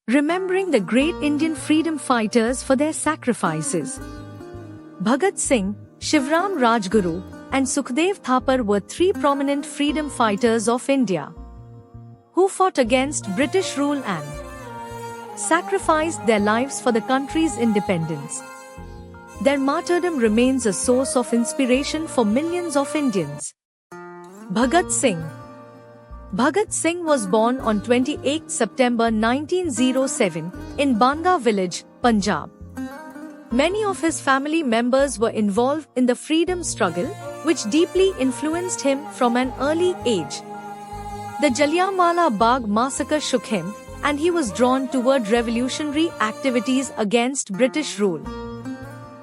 remembering the great Indian freedom fighters for their sacrifices. Bhagat Singh, Shivram Rajguru, and Sukhdev Thapar were three prominent freedom fighters of India who fought against British rule and sacrificed their lives for the country's independence. Their martyrdom remains a source of inspiration for millions of Indians. Bhagat Singh. Bhagat Singh was born on 28 September 1907 in Banga village, Punjab. Many of his family members were involved in the freedom struggle, which deeply influenced him from an early age. The Jallianwala Bagh massacre shook him, and he was drawn toward revolutionary activities against British rule.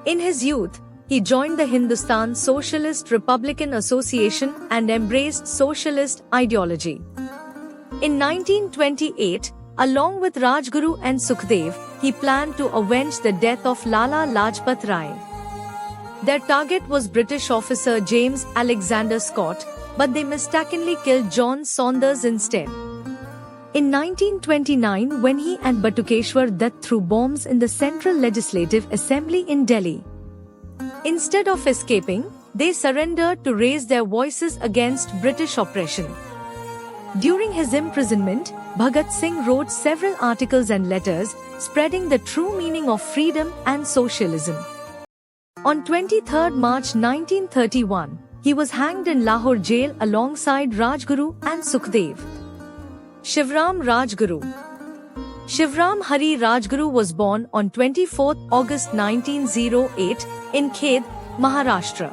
In his youth, he joined the Hindustan Socialist Republican Association and embraced socialist ideology. In 1928, along with Rajguru and Sukhdev, he planned to avenge the death of Lala Lajpat Rai. Their target was British officer James Alexander Scott, but they mistakenly killed John Saunders instead. In 1929, when he and Batukeshwar Dutt threw bombs in the Central Legislative Assembly in Delhi, instead of escaping, they surrendered to raise their voices against British oppression. During his imprisonment, Bhagat Singh wrote several articles and letters, spreading the true meaning of freedom and socialism. On 23 March 1931, he was hanged in Lahore jail alongside Rajguru and Sukhdev. Shivram Rajguru. Shivram Hari Rajguru was born on 24 August 1908 in Khed, Maharashtra.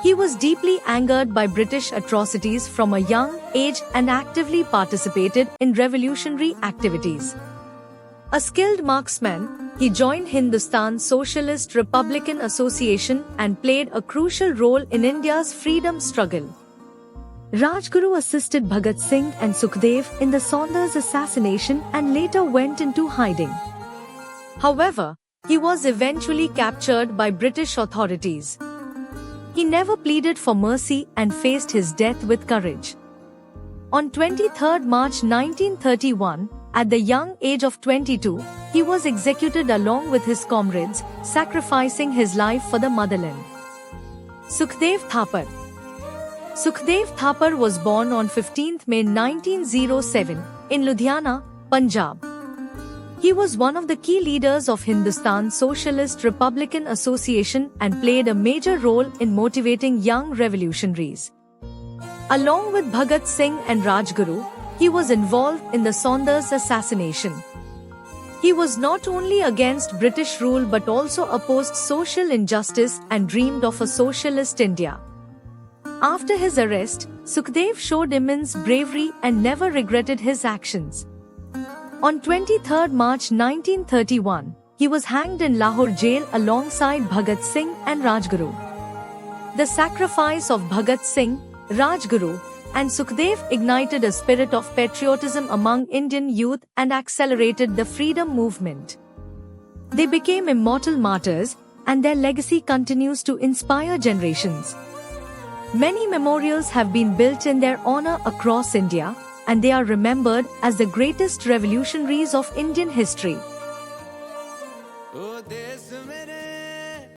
He was deeply angered by British atrocities from a young age and actively participated in revolutionary activities. A skilled marksman, he joined Hindustan Socialist Republican Association and played a crucial role in India's freedom struggle. Rajguru assisted Bhagat Singh and Sukhdev in the Saunders assassination and later went into hiding. However, he was eventually captured by British authorities. He never pleaded for mercy and faced his death with courage. On 23 March 1931, at the young age of 22, he was executed along with his comrades, sacrificing his life for the motherland. Sukhdev Thapar. Sukhdev Thapar was born on 15 May 1907 in Ludhiana, Punjab. He was one of the key leaders of Hindustan Socialist Republican Association and played a major role in motivating young revolutionaries. Along with Bhagat Singh and Rajguru, he was involved in the Saunders assassination. He was not only against British rule but also opposed social injustice and dreamed of a socialist India. After his arrest, Sukhdev showed immense bravery and never regretted his actions. On 23 March 1931, he was hanged in Lahore jail alongside Bhagat Singh and Rajguru. The sacrifice of Bhagat Singh, Rajguru, and Sukhdev ignited a spirit of patriotism among Indian youth and accelerated the freedom movement. They became immortal martyrs, and their legacy continues to inspire generations. Many memorials have been built in their honor across India, and they are remembered as the greatest revolutionaries of Indian history.